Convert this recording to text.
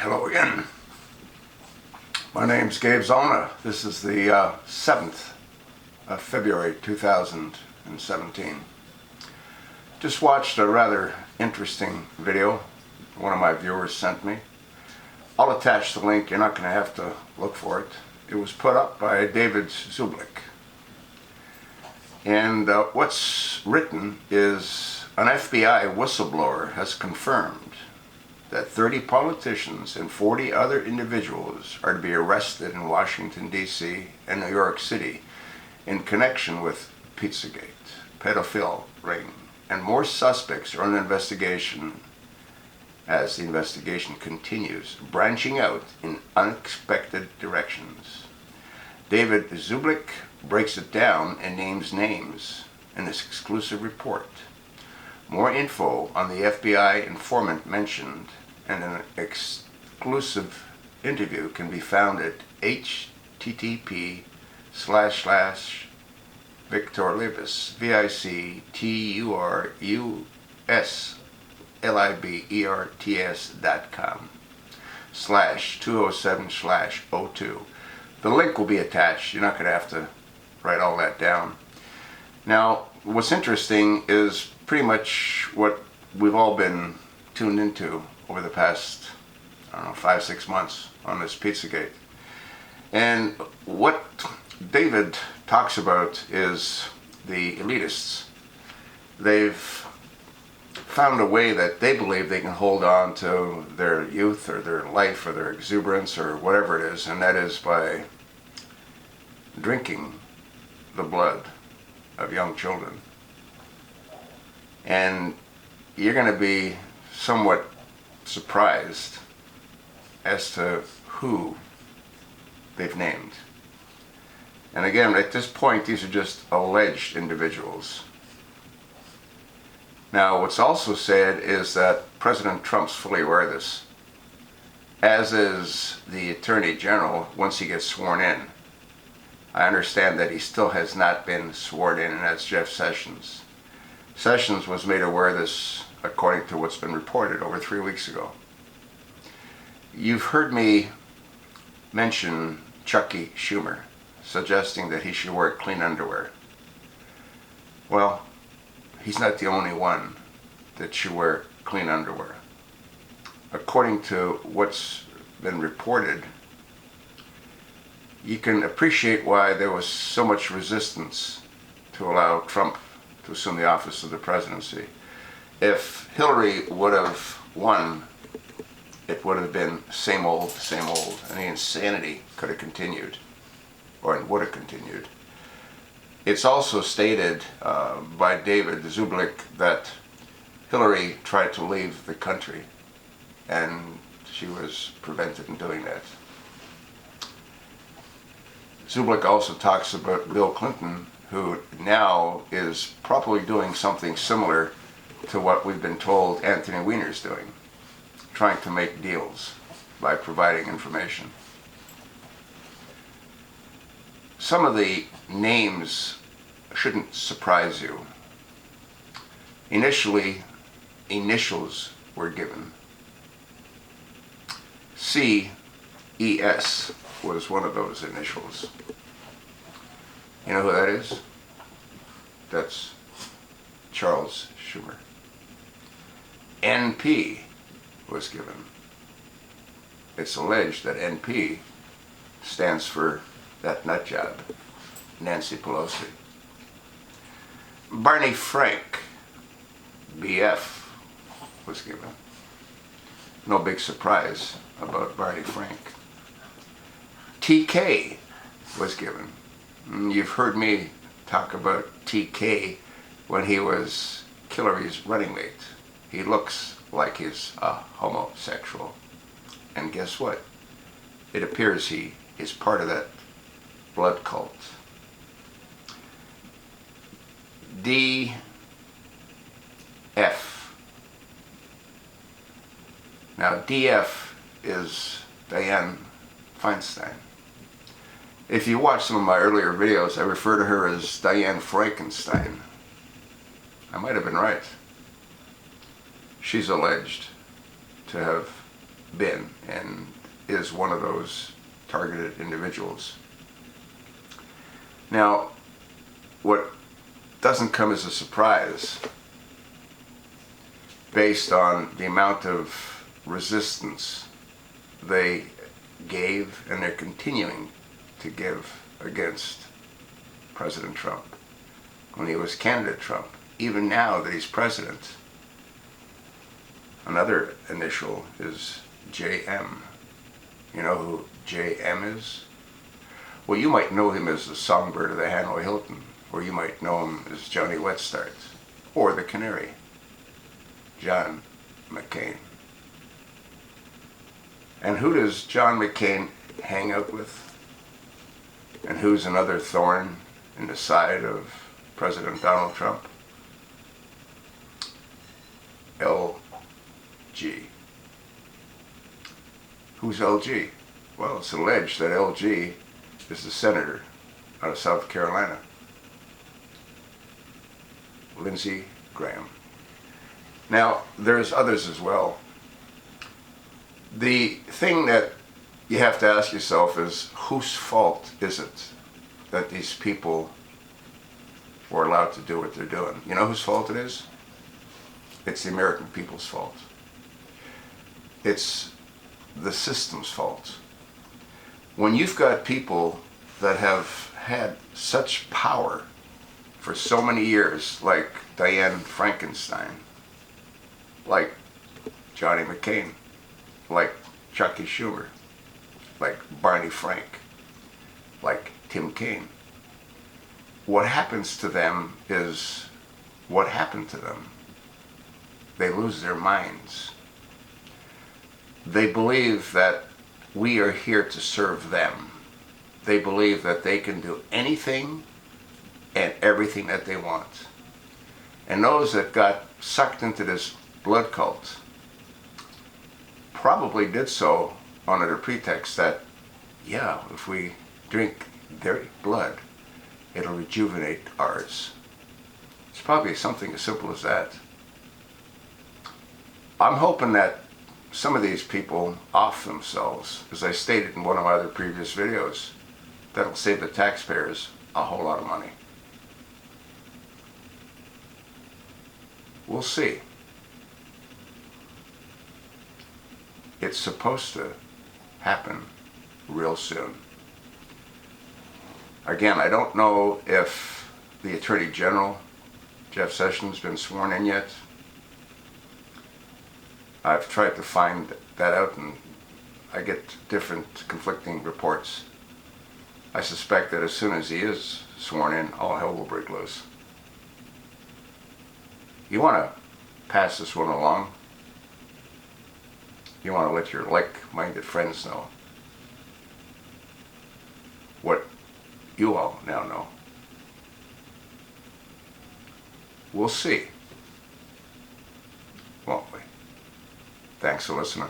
Hello again. My name's Gabe Zona. This is the 7th of February 2017. Just watched a rather interesting video one of my viewers sent me. I'll attach the link. You're not going to have to look for it. It was put up by David Zublick. And what's written is an FBI whistleblower has confirmed that 30 politicians and 40 other individuals are to be arrested in Washington, D.C. and New York City in connection with Pizzagate, pedophile ring, and more suspects are under investigation as the investigation continues, branching out in unexpected directions. David Zublick breaks it down and names names in this exclusive report. More info on the FBI informant mentioned and an exclusive interview can be found at http://VictorLibes, VictorLibers.com/207/02. The link will be attached. You're not going to have to write all that down. Now, what's interesting is pretty much what we've all been tuned into over the past, 5-6 months on this Pizzagate. And what David talks about is the elitists. They've found a way that they believe they can hold on to their youth or their life or their exuberance or whatever it is, and that is by drinking the blood of young children. And you're going to be somewhat surprised as to who they've named. And again, at this point, these are just alleged individuals. Now, what's also said is that President Trump's fully aware of this, as is the Attorney General once he gets sworn in. I understand that he still has not been sworn in, and that's Jeff Sessions. Sessions was made aware of this according to what's been reported over 3 weeks ago. You've heard me mention Chucky Schumer, suggesting that he should wear clean underwear. Well, he's not the only one that should wear clean underwear. According to what's been reported, you can appreciate why there was so much resistance to allow Trump to assume the office of the presidency. If Hillary would have won, it would have been same old, and the insanity could have continued, or it would have continued. It's also stated by David Zublick that Hillary tried to leave the country, and she was prevented from doing that. Zublick also talks about Bill Clinton, who now is probably doing something similar to what we've been told Anthony Weiner's doing, trying to make deals by providing information. Some of the names shouldn't surprise you. Initially, initials were given. CES was one of those initials. You know who that is? That's Charles Schumer. NP was given. It's alleged that NP stands for that nut job, Nancy Pelosi. Barney Frank, BF, was given. No big surprise about Barney Frank. TK was given. You've heard me talk about TK when he was Hillary's running mate. He looks like he's a homosexual. And guess what? It appears he is part of that blood cult. DF. Now, DF is Dianne Feinstein. If you watch some of my earlier videos, I refer to her as Dianne Frankenstein. I might have been right. She's alleged to have been and is one of those targeted individuals. Now, what doesn't come as a surprise, based on the amount of resistance they gave and they're continuing to give against President Trump when he was candidate Trump, even now that he's president. Another initial is JM. You know who JM is? Well, you might know him as the songbird of the Hanoi Hilton, or you might know him as Johnny Wetstart, or the Canary, John McCain. And who does John McCain hang out with? And who's another thorn in the side of President Donald Trump? LG. Who's LG? Well, it's alleged that LG is the senator out of South Carolina, Lindsey Graham. Now, there's others as well. The thing that you have to ask yourself is, whose fault is it that these people were allowed to do what they're doing? You know whose fault it is? It's the American people's fault. It's the system's fault. When you've got people that have had such power for so many years, like Dianne Frankenstein, like Johnny McCain, like Chucky Schumer, like Barney Frank, like Tim Kaine, what happens to them is what happened to them. They lose their minds. They believe that we are here to serve them. They believe that they can do anything and everything that they want. And those that got sucked into this blood cult probably did so under the pretext that, yeah, if we drink their blood, it'll rejuvenate ours. It's probably something as simple as that. I'm hoping that some of these people off themselves, as I stated in one of my other previous videos, that'll save the taxpayers a whole lot of money. We'll see. It's supposed to happen real soon. Again, I don't know if the Attorney General, Jeff Sessions, has been sworn in yet. I've tried to find that out and I get different conflicting reports. I suspect that as soon as he is sworn in, all hell will break loose. You want to pass this one along. You want to let your like-minded friends know what you all now know. We'll see, won't we? Thanks for listening.